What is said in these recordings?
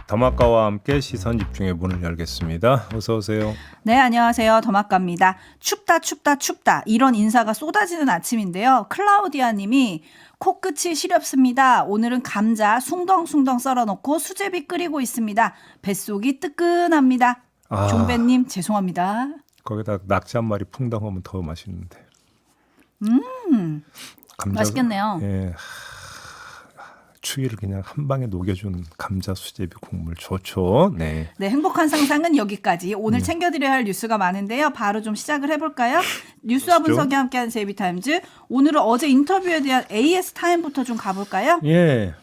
더마카와 함께 시선 집중의 문을 열겠습니다. 어서 오세요. 네, 안녕하세요. 더마카입니다. 춥다 춥다 춥다 이런 인사가 쏟아지는 아침인데요. 클라우디아 님이 코끝이 시렵습니다. 오늘은 감자 숭덩숭덩 썰어놓고 수제비 끓이고 있습니다. 뱃속이 뜨끈합니다. 종배님 죄송합니다. 거기다 낙지 한 마리 풍덩 하면 더 맛있는데. 감자, 맛있겠네요. 예, 추위를 그냥 한 방에 녹여준 감자 수제비 국물 좋죠. 네. 네, 행복한 상상은 여기까지. 오늘 챙겨드려야 할 뉴스가 많은데요. 바로 좀 시작을 해볼까요? 뉴스와 분석이 함께하는 제이비타임즈. 오늘은 어제 인터뷰에 대한 AS 타임부터 좀 가볼까요? 예.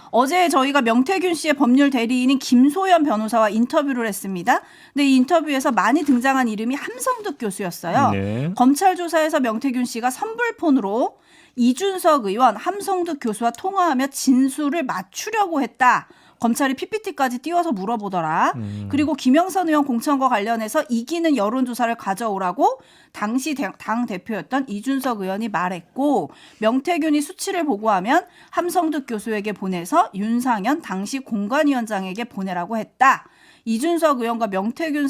어제 저희가 명태균 씨의 법률 대리인인 김소연 변호사와 인터뷰를 했습니다. 근데 이 인터뷰에서 많이 등장한 이름이 함성득 교수였어요. 네. 검찰 조사에서 명태균 씨가 선불폰으로 이준석 의원, 함성득 교수와 통화하며 진술을 맞추려고 했다. 검찰이 PPT까지 띄워서 물어보더라. 그리고 김영선 의원 공천과 관련해서 이기는 여론조사를 가져오라고 당시 당 대표였던 이준석 의원이 말했고, 명태균이 수치를 보고하면 함성득 교수에게 보내서 윤상현 당시 공관위원장에게 보내라고 했다. 이준석 의원과 명태균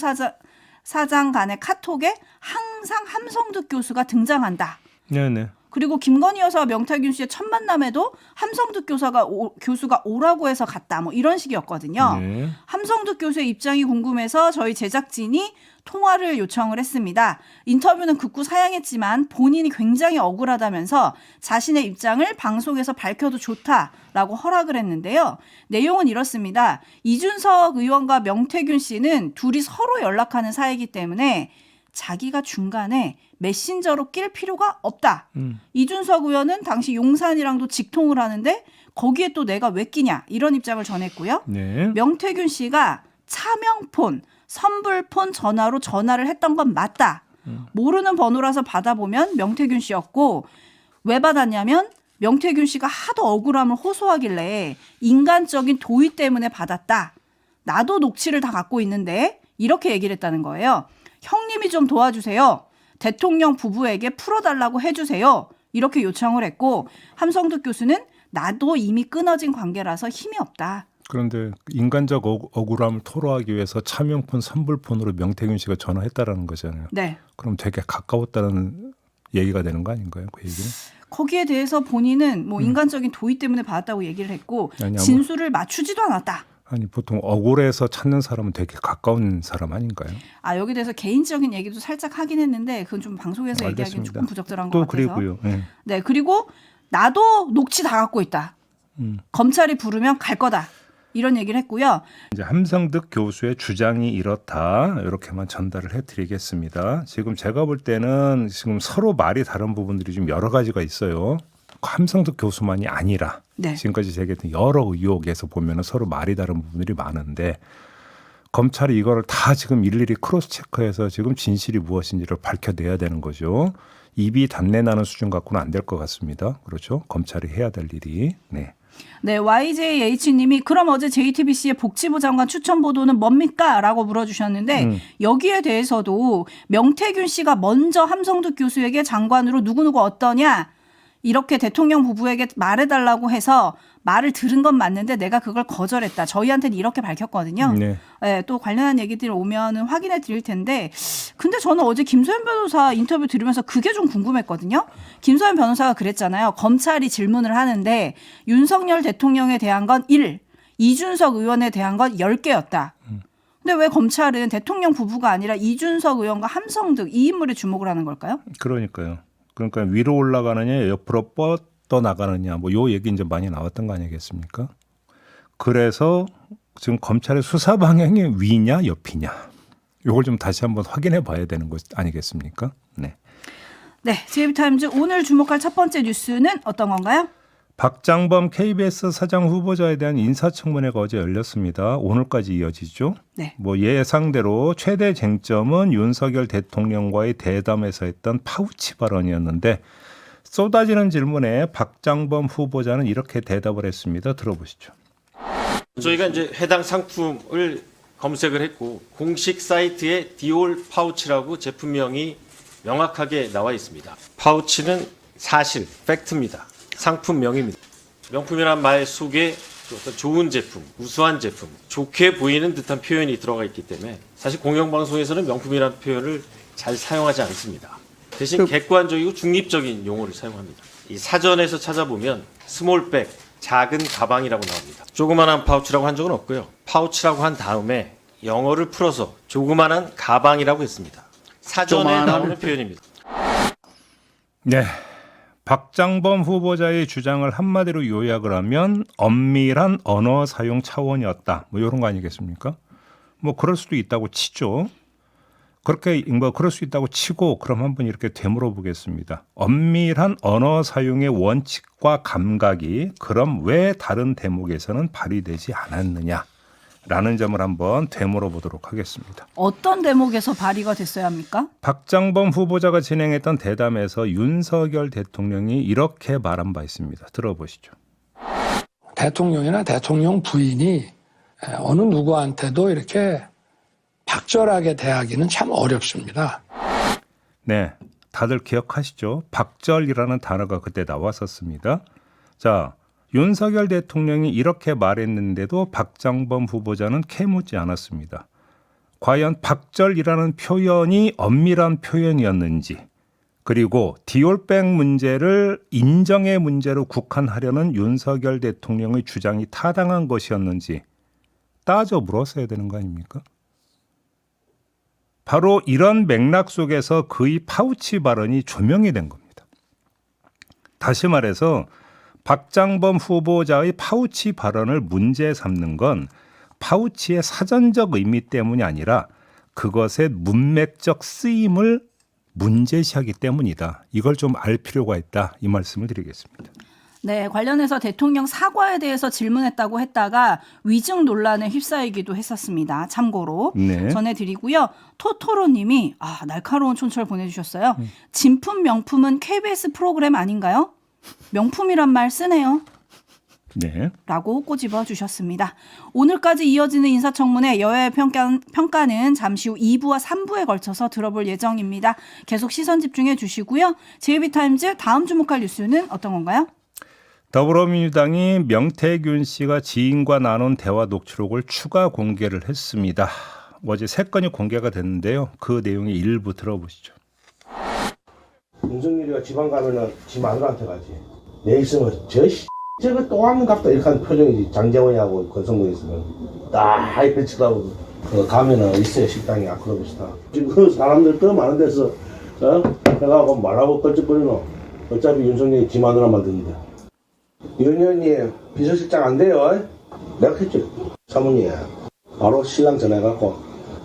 사장 간의 카톡에 항상 함성득 교수가 등장한다. 네네. 그리고 김건희 여사와 명태균 씨의 첫 만남에도 함성득 교수가 오라고 해서 갔다. 뭐 이런 식이었거든요. 네. 함성득 교수의 입장이 궁금해서 저희 제작진이 통화를 요청을 했습니다. 인터뷰는 극구 사양했지만 본인이 굉장히 억울하다면서 자신의 입장을 방송에서 밝혀도 좋다라고 허락을 했는데요. 내용은 이렇습니다. 이준석 의원과 명태균 씨는 둘이 서로 연락하는 사이이기 때문에 자기가 중간에 메신저로 낄 필요가 없다. 이준석 의원은 당시 용산이랑도 직통을 하는데 거기에 또 내가 왜 끼냐 이런 입장을 전했고요. 네. 명태균 씨가 차명폰, 선불폰 전화로 전화를 했던 건 맞다. 모르는 번호라서 받아보면 명태균 씨였고, 왜 받았냐면 명태균 씨가 하도 억울함을 호소하길래 인간적인 도의 때문에 받았다. 나도 녹취를 다 갖고 있는데 이렇게 얘기를 했다는 거예요. 형님이 좀 도와주세요. 대통령 부부에게 풀어달라고 해주세요. 이렇게 요청을 했고, 함성득 교수는 나도 이미 끊어진 관계라서 힘이 없다. 그런데 인간적 억울함을 토로하기 위해서 차명폰, 선불폰으로 명태균 씨가 전화했다라는 거잖아요. 네. 그럼 되게 가까웠다는 얘기가 되는 거 아닌가요? 그 얘기는? 거기에 대해서 본인은 뭐 인간적인 도의 때문에 받았다고 얘기를 했고, 아니, 진술을 맞추지도 않았다. 아니 보통 억울해서 찾는 사람은 되게 가까운 사람 아닌가요? 여기 대해서 개인적인 얘기도 살짝 하긴 했는데 그건 좀 방송에서 얘기하기는 알겠습니다. 조금 부적절한 또 것 같아서. 그리고요. 네. 네, 그리고 나도 녹취 다 갖고 있다. 검찰이 부르면 갈 거다. 이런 얘기를 했고요. 이제 함성득 교수의 주장이 이렇다. 이렇게만 전달을 해드리겠습니다. 지금 제가 볼 때는 지금 서로 말이 다른 부분들이 좀 여러 가지가 있어요. 함성득 교수만이 아니라 네. 지금까지 제기했던 여러 의혹에서 보면 서로 말이 다른 부분들이 많은데, 검찰이 이거를 다 지금 일일이 크로스 체크해서 지금 진실이 무엇인지를 밝혀내야 되는 거죠. 입이 단내 나는 수준 갖고는 안 될 것 같습니다. 그렇죠? 검찰이 해야 될 일이. 네. 네, YJH님이 그럼 어제 JTBC의 복지부 장관 추천 보도는 뭡니까? 라고 물어주셨는데 여기에 대해서도 명태균 씨가 먼저 함성득 교수에게 장관으로 누구누구 어떠냐? 이렇게 대통령 부부에게 말해달라고 해서 말을 들은 건 맞는데 내가 그걸 거절했다. 저희한테는 이렇게 밝혔거든요. 네. 네, 또 관련한 얘기들 오면은 확인해 드릴 텐데, 근데 저는 어제 김소연 변호사 인터뷰 들으면서 그게 좀 궁금했거든요. 김소연 변호사가 그랬잖아요. 검찰이 질문을 하는데 윤석열 대통령에 대한 건 1, 이준석 의원에 대한 건 10개였다. 근데 왜 검찰은 대통령 부부가 아니라 이준석 의원과 함성득 이 인물에 주목을 하는 걸까요? 그러니까요. 그러니까 위로 올라가느냐 옆으로 뻗어 나가느냐 뭐 요 얘기 이제 많이 나왔던 거 아니겠습니까? 그래서 지금 검찰의 수사 방향이 위냐 옆이냐 요걸 좀 다시 한번 확인해 봐야 되는 것 아니겠습니까? 네. 네, 제이비타임즈 오늘 주목할 첫 번째 뉴스는 어떤 건가요? 박장범 KBS 사장 후보자에 대한 인사청문회가 어제 열렸습니다. 오늘까지 이어지죠. 네. 뭐 예상대로 최대 쟁점은 윤석열 대통령과의 대담에서 했던 파우치 발언이었는데, 쏟아지는 질문에 박장범 후보자는 이렇게 대답을 했습니다. 들어보시죠. 저희가 이제 해당 상품을 검색을 했고 공식 사이트에 디올 파우치라고 제품명이 명확하게 나와 있습니다. 파우치는 사실, 팩트입니다. 상품명입니다. 명품이란 말 속에 또 어떤 좋은 제품, 우수한 제품, 좋게 보이는 듯한 표현이 들어가 있기 때문에 사실 공영방송에서는 명품이라는 표현을 잘 사용하지 않습니다. 대신 객관적이고 중립적인 용어를 사용합니다. 이 사전에서 찾아보면 스몰백, 작은 가방이라고 나옵니다. 조그만한 파우치라고 한 적은 없고요. 파우치라고 한 다음에 영어를 풀어서 조그만한 가방이라고 했습니다. 사전에 나오는 표현입니다. 네. 박장범 후보자의 주장을 한마디로 요약을 하면 엄밀한 언어 사용 차원이었다. 뭐 이런 거 아니겠습니까? 뭐 그럴 수도 있다고 치죠. 그렇게 뭐 그럴 수 있다고 치고 그럼 한번 이렇게 되물어 보겠습니다. 엄밀한 언어 사용의 원칙과 감각이 그럼 왜 다른 대목에서는 발휘되지 않았느냐라는 점을 한번 되물어 보도록 하겠습니다. 어떤 대목에서 발의가 됐어야 합니까? 박장범 후보자가 진행했던 대담에서 윤석열 대통령이 이렇게 말한 바 있습니다. 들어보시죠. 대통령이나 대통령 부인이 어느 누구한테도 이렇게 박절하게 대하기는 참 어렵습니다. 네, 다들 기억하시죠? 박절이라는 단어가 그때 나왔었습니다. 자, 윤석열 대통령이 이렇게 말했는데도 박장범 후보자는 캐묻지 않았습니다. 과연 박절이라는 표현이 엄밀한 표현이었는지, 그리고 디올백 문제를 인정의 문제로 국한하려는 윤석열 대통령의 주장이 타당한 것이었는지 따져 물었어야 되는 거 아닙니까? 바로 이런 맥락 속에서 그의 파우치 발언이 조명이 된 겁니다. 다시 말해서 박장범 후보자의 파우치 발언을 문제 삼는 건 파우치의 사전적 의미 때문이 아니라 그것의 문맥적 쓰임을 문제시하기 때문이다. 이걸 좀 알 필요가 있다. 이 말씀을 드리겠습니다. 네, 관련해서 대통령 사과에 대해서 질문했다고 했다가 위증 논란에 휩싸이기도 했었습니다. 참고로 네. 전해드리고요. 토토로님이 날카로운 촌철 보내주셨어요. 진품 명품은 KBS 프로그램 아닌가요? 명품이란 말 쓰네요. 네. 라고 꼬집어 주셨습니다. 오늘까지 이어지는 인사청문회 여야의 평가는 잠시 후 2부와 3부에 걸쳐서 들어볼 예정입니다. 계속 시선 집중해 주시고요. JB타임즈 다음 주목할 뉴스는 어떤 건가요? 더불어민주당이 명태균 씨가 지인과 나눈 대화 녹취록을 추가 공개를 했습니다. 어제 3건이 공개가 됐는데요. 그 내용의 일부 들어보시죠. 윤석열이가 지방 가면은 지 마누라한테 가지. 내 있으면 저거 또 하는 갑다 이렇게 하는 표정이지. 장재원이하고 권성동 있으면 딱 하이패 치다고 가면은 있어요 식당이. 그러고 싶다. 지금 사람들 더 많은 데서 내가 말하고 뻘쩍거리노. 어차피 윤석열이 지 마누라만 듣는데. 윤현이 비서실장 안 돼요. 내가 했죠. 사모님 바로 신랑 전화해갖고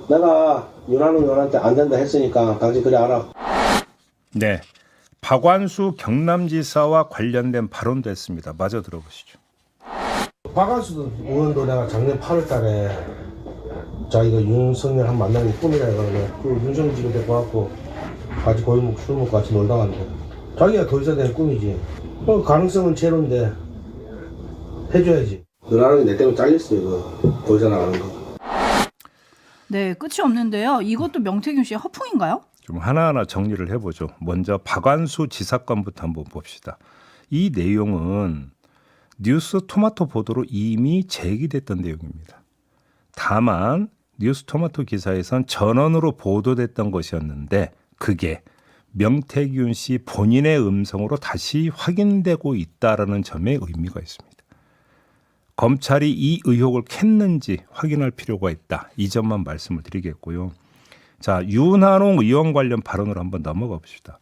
내가 윤한웅 의원한테 안 된다 했으니까 당신 그래 알아. 네, 박완수 경남지사와 관련된 발언도 했습니다. 마저 들어보시죠. 박완수 의원도 내가 작년 8월달에 자기가 윤석열 한 만나는 게 꿈이라 해가지고 그 윤석열 집에 데리고 와갖고 같이 고기먹고 술 먹고 같이 놀다 갔는데 자기가 더 있어야 되는 꿈이지. 가능성은 제로인데 해줘야지. 너나는 내 때문에 잘렸어 이거 더 이상 나가는 거. 네, 끝이 없는데요. 이것도 명태균 씨의 허풍인가요? 좀 하나하나 정리를 해보죠. 먼저 박완수 지사건부터 한번 봅시다. 이 내용은 뉴스 토마토 보도로 이미 제기됐던 내용입니다. 다만 뉴스 토마토 기사에선 전원으로 보도됐던 것이었는데 그게 명태균 씨 본인의 음성으로 다시 확인되고 있다라는 점에 의미가 있습니다. 검찰이 이 의혹을 캤는지 확인할 필요가 있다. 이 점만 말씀을 드리겠고요. 자, 윤한홍 의원 관련 발언으로 한번 넘어가 봅시다.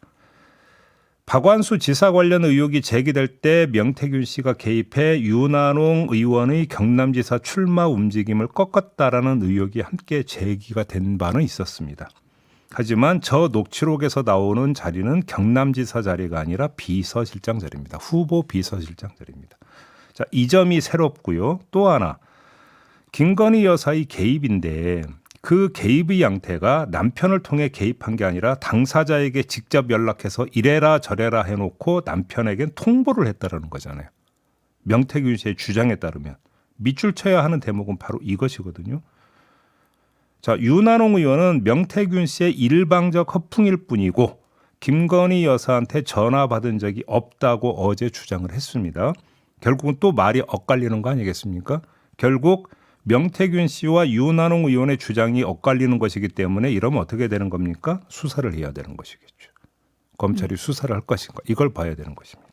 박완수 지사 관련 의혹이 제기될 때 명태균 씨가 개입해 윤한홍 의원의 경남지사 출마 움직임을 꺾었다라는 의혹이 함께 제기가 된 바는 있었습니다. 하지만 저 녹취록에서 나오는 자리는 경남지사 자리가 아니라 비서실장 자리입니다. 후보 비서실장 자리입니다. 자, 이 점이 새롭고요. 또 하나, 김건희 여사의 개입인데 그 개입의 양태가 남편을 통해 개입한 게 아니라 당사자에게 직접 연락해서 이래라 저래라 해놓고 남편에겐 통보를 했다라는 거잖아요. 명태균 씨의 주장에 따르면 밑줄 쳐야 하는 대목은 바로 이것이거든요. 자, 윤한홍 의원은 명태균 씨의 일방적 허풍일 뿐이고 김건희 여사한테 전화 받은 적이 없다고 어제 주장을 했습니다. 결국은 또 말이 엇갈리는 거 아니겠습니까? 결국 명태균 씨와 윤한홍 의원의 주장이 엇갈리는 것이기 때문에 이러면 어떻게 되는 겁니까? 수사를 해야 되는 것이겠죠. 검찰이 수사를 할 것인가 이걸 봐야 되는 것입니다.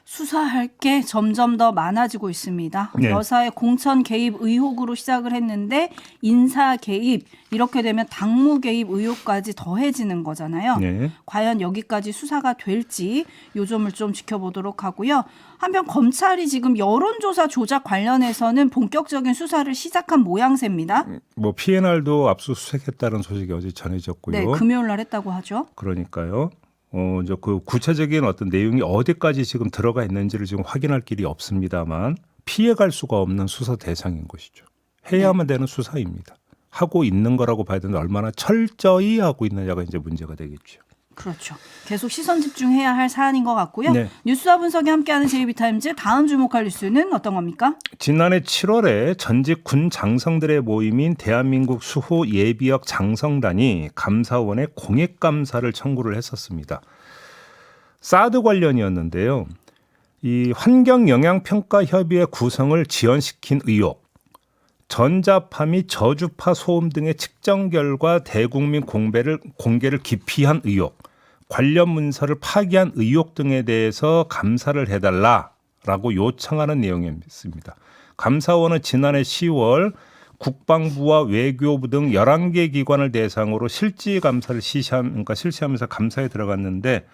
수사할 게 점점 더 많아지고 있습니다. 네. 여사의 공천 개입 의혹으로 시작을 했는데 인사 개입 이렇게 되면 당무 개입 의혹까지 더해지는 거잖아요. 네. 과연 여기까지 수사가 될지 요 점을 좀 지켜보도록 하고요. 한편 검찰이 지금 여론조사 조작 관련해서는 본격적인 수사를 시작한 모양새입니다. 뭐 PNR도 압수수색했다는 소식이 어제 전해졌고요. 네, 금요일 날 했다고 하죠. 그러니까요. 이제 그 구체적인 어떤 내용이 어디까지 지금 들어가 있는지를 지금 확인할 길이 없습니다만 피해갈 수가 없는 수사 대상인 것이죠. 해야만 되는 수사입니다. 하고 있는 거라고 봐야 되는데 얼마나 철저히 하고 있느냐가 이제 문제가 되겠죠. 그렇죠. 계속 시선 집중해야 할 사안인 것 같고요. 네. 뉴스와 분석이 함께하는 JB타임즈 다음 주목할 뉴스는 어떤 겁니까? 지난해 7월에 전직 군 장성들의 모임인 대한민국 수호 예비역 장성단이 감사원에 공익감사를 청구를 했었습니다. 사드 관련이었는데요. 이 환경영향평가협의회 구성을 지연시킨 의혹, 전자파 및 저주파 소음 등의 측정 결과 대국민 공개를 기피한 의혹, 관련 문서를 파기한 의혹 등에 대해서 감사를 해달라라고 요청하는 내용이었습니다. 감사원은 지난해 10월 국방부와 외교부 등 11개 기관을 대상으로 실질 감사를 실시하면서 감사에 들어갔는데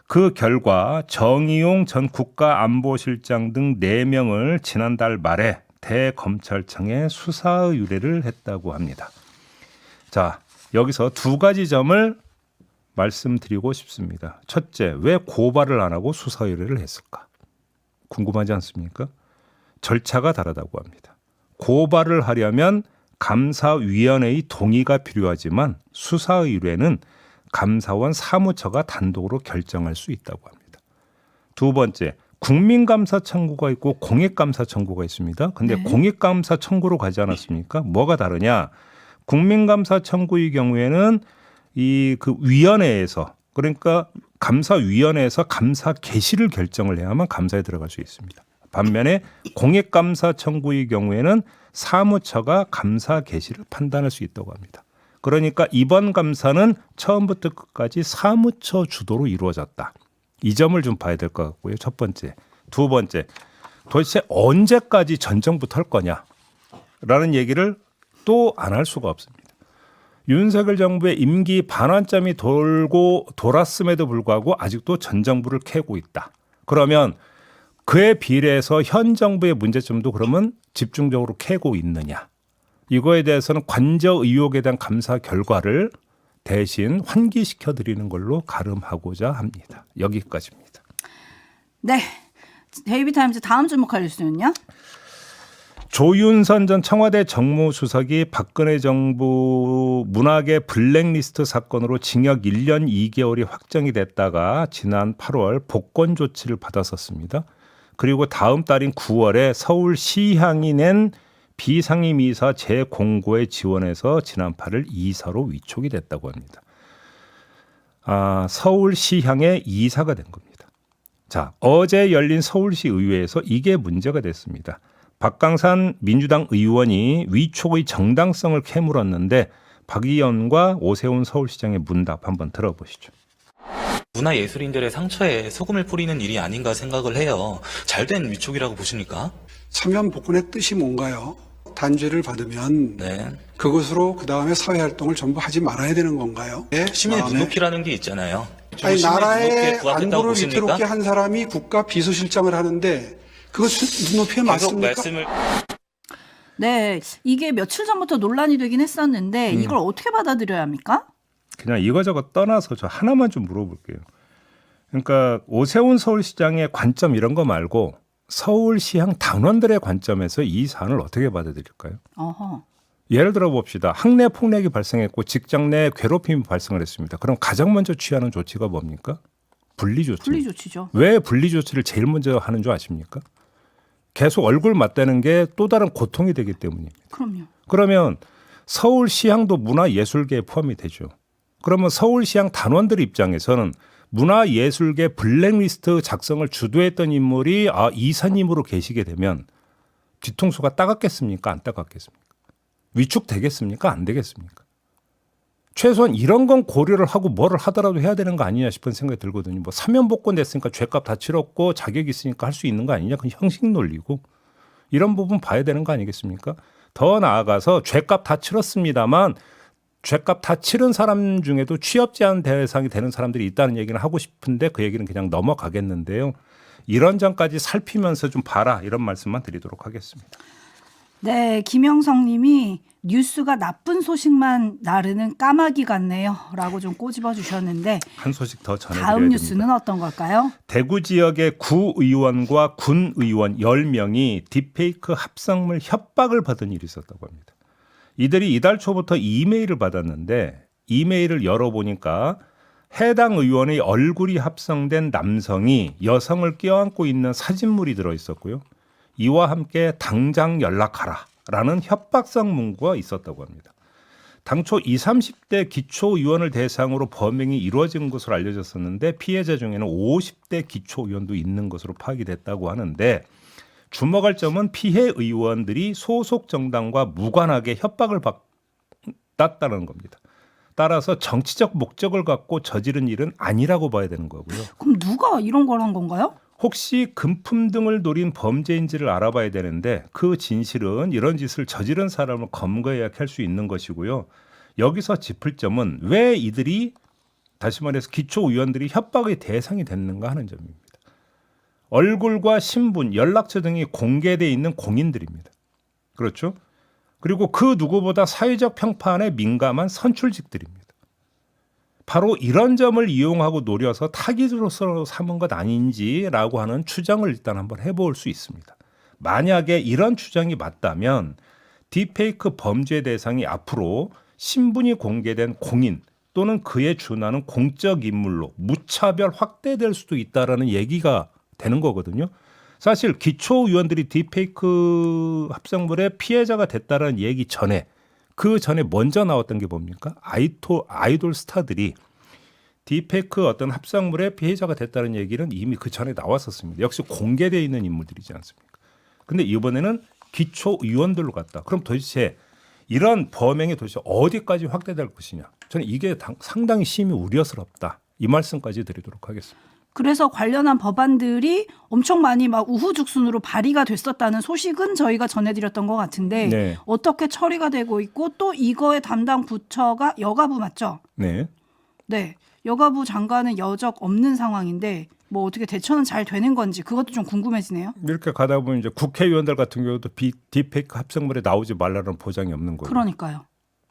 그 결과 정의용 전 국가안보실장 등 4명을 지난달 말에 대검찰청에 수사 의뢰를 했다고 합니다. 자, 여기서 두 가지 점을 말씀드리고 싶습니다. 첫째, 왜 고발을 안 하고 수사 의뢰를 했을까? 궁금하지 않습니까? 절차가 다르다고 합니다. 고발을 하려면 감사위원회의 동의가 필요하지만 수사 의뢰는 감사원 사무처가 단독으로 결정할 수 있다고 합니다. 두 번째, 국민감사 청구가 있고 공익감사 청구가 있습니다. 근데 공익감사 청구로 가지 않았습니까? 뭐가 다르냐? 국민감사 청구의 경우에는 이 그 위원회에서 그러니까 감사위원회에서 감사 개시를 결정을 해야만 감사에 들어갈 수 있습니다. 반면에 공익감사 청구의 경우에는 사무처가 감사 개시를 판단할 수 있다고 합니다. 그러니까 이번 감사는 처음부터 끝까지 사무처 주도로 이루어졌다. 이 점을 좀 봐야 될 것 같고요. 첫 번째. 두 번째. 도대체 언제까지 전 정부터 할 거냐라는 얘기를 또 안 할 수가 없습니다. 윤석열 정부의 임기 반환점이 돌았음에도 불구하고 아직도 전 정부를 캐고 있다. 그러면 그에 비례해서 현 정부의 문제점도 그러면 집중적으로 캐고 있느냐. 이거에 대해서는 관저 의혹에 대한 감사 결과를 대신 환기시켜 드리는 걸로 가름하고자 합니다. 여기까지입니다. 네. JB타임즈 다음 주목할 뉴스는요? 조윤선 전 청와대 정무수석이 박근혜 정부 문학의 블랙리스트 사건으로 징역 1년 2개월이 확정이 됐다가 지난 8월 복권 조치를 받았었습니다. 그리고 다음 달인 9월에 서울시향이 낸 비상임이사 재공고에 지원해서 지난 8일 이사로 위촉이 됐다고 합니다. 서울시향의 이사가 된 겁니다. 자, 어제 열린 서울시 의회에서 이게 문제가 됐습니다. 박강산 민주당 의원이 위촉의 정당성을 캐물었는데 박 의원과 오세훈 서울시장의 문답 한번 들어보시죠. 문화예술인들의 상처에 소금을 뿌리는 일이 아닌가 생각을 해요. 잘된 위촉이라고 보십니까? 사면 복권의 뜻이 뭔가요? 단죄를 받으면 네. 그것으로 그 다음에 사회활동을 전부 하지 말아야 되는 건가요? 네? 시민의 마음에. 눈높이라는 게 있잖아요. 아니, 시민의 나라의 눈높이에 부합했다고 안보를 보십니까? 위태롭게 한 사람이 국가 비서실장을 하는데 그것은 눈높이에 계속 맞습니까? 말씀을 네. 이게 며칠 전부터 논란이 되긴 했었는데 이걸 어떻게 받아들여야 합니까? 그냥 이거저거 떠나서 저 하나만 좀 물어볼게요. 그러니까 오세훈 서울시장의 관점 이런 거 말고 서울시향 당원들의 관점에서 이 사안을 어떻게 받아들일까요? 어허. 예를 들어 봅시다. 학내 폭력이 발생했고 직장 내 괴롭힘이 발생을 했습니다. 그럼 가장 먼저 취하는 조치가 뭡니까? 분리조치. 분리조치죠. 왜 분리조치를 제일 먼저 하는 줄 아십니까? 계속 얼굴 맞대는 게 또 다른 고통이 되기 때문입니다. 그럼요. 그러면 서울시향도 문화예술계에 포함이 되죠. 그러면 서울시향 단원들 입장에서는 문화예술계 블랙리스트 작성을 주도했던 인물이 이사님으로 계시게 되면 뒤통수가 따갑겠습니까? 안 따갑겠습니까? 위축되겠습니까? 안 되겠습니까? 최소한 이런 건 고려를 하고 뭐를 하더라도 해야 되는 거 아니냐 싶은 생각이 들거든요. 뭐 사면복권 됐으니까 죄값 다 치렀고 자격 있으니까 할 수 있는 거 아니냐? 그건 형식 논리고 이런 부분 봐야 되는 거 아니겠습니까? 더 나아가서 죄값 다 치렀습니다만 죄값 다 치른 사람 중에도 취업 제한 대상이 되는 사람들이 있다는 얘기는 하고 싶은데 그 얘기는 그냥 넘어가겠는데요. 이런 점까지 살피면서 좀 봐라 이런 말씀만 드리도록 하겠습니다. 네, 김영성 님이 뉴스가 나쁜 소식만 나르는 까마귀 같네요 라고 좀 꼬집어 주셨는데 한 소식 더 전해드려야 다음 됩니다. 뉴스는 어떤 걸까요? 대구 지역의 구의원과 군의원 10명이 딥페이크 합성물 협박을 받은 일이 있었다고 합니다. 이들이 이달 초부터 이메일을 받았는데 이메일을 열어보니까 해당 의원의 얼굴이 합성된 남성이 여성을 껴안고 있는 사진물이 들어있었고요. 이와 함께 당장 연락하라라는 협박성 문구가 있었다고 합니다. 당초 20, 30대 기초의원을 대상으로 범행이 이루어진 것으로 알려졌었는데 피해자 중에는 50대 기초의원도 있는 것으로 파악이 됐다고 하는데 주목할 점은 피해 의원들이 소속 정당과 무관하게 협박을 받았다는 겁니다. 따라서 정치적 목적을 갖고 저지른 일은 아니라고 봐야 되는 거고요. 그럼 누가 이런 걸 한 건가요? 혹시 금품 등을 노린 범죄인지를 알아봐야 되는데 그 진실은 이런 짓을 저지른 사람을 검거해야 할 수 있는 것이고요. 여기서 짚을 점은 왜 이들이 다시 말해서 기초의원들이 협박의 대상이 됐는가 하는 점입니다. 얼굴과 신분, 연락처 등이 공개되어 있는 공인들입니다. 그렇죠? 그리고 그 누구보다 사회적 평판에 민감한 선출직들입니다. 바로 이런 점을 이용하고 노려서 타깃으로서 삼은 것 아닌지라고 하는 추정을 일단 한번 해볼 수 있습니다. 만약에 이런 추정이 맞다면 딥페이크 범죄 대상이 앞으로 신분이 공개된 공인 또는 그에 준하는 공적 인물로 무차별 확대될 수도 있다라는 얘기가 되는 거거든요. 사실 기초의원들이 딥페이크 합성물의 피해자가 됐다는 얘기 전에 그 전에 먼저 나왔던 게 뭡니까? 아이돌 스타들이 딥페이크 어떤 합성물의 피해자가 됐다는 얘기는 이미 그 전에 나왔었습니다. 역시 공개되어 있는 인물들이지 않습니까? 근데 이번에는 기초의원들로 갔다. 그럼 도대체 이런 범행이 도대체 어디까지 확대될 것이냐? 저는 이게 상당히 심히 우려스럽다. 이 말씀까지 드리도록 하겠습니다. 그래서 관련한 법안들이 엄청 많이 막 우후죽순으로 발의가 됐었다는 소식은 저희가 전해드렸던 것 같은데 네. 어떻게 처리가 되고 있고 또 이거의 담당 부처가 여가부 맞죠? 네. 네. 여가부 장관은 여적 없는 상황인데 뭐 어떻게 대처는 잘 되는 건지 그것도 좀 궁금해지네요. 이렇게 가다 보면 이제 국회의원들 같은 경우도 딥페이크 합성물에 나오지 말라는 보장이 없는 거고 그러니까요.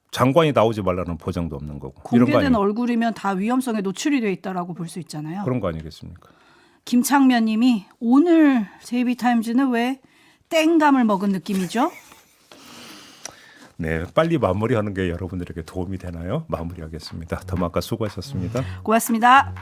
장관이 나오지 말라는 보장도 없는 거고 이런 거 공개된 아니에요? 얼굴이면 다 위험성에 노출이 돼 있다라고 볼 수 있잖아요. 그런 거 아니겠습니까? 김창면 님이 오늘 제이비타임즈는 왜 땡감을 먹은 느낌이죠? 네, 빨리 마무리하는 게 여러분들에게 도움이 되나요? 마무리하겠습니다. 더마카 수고하셨습니다. 고맙습니다.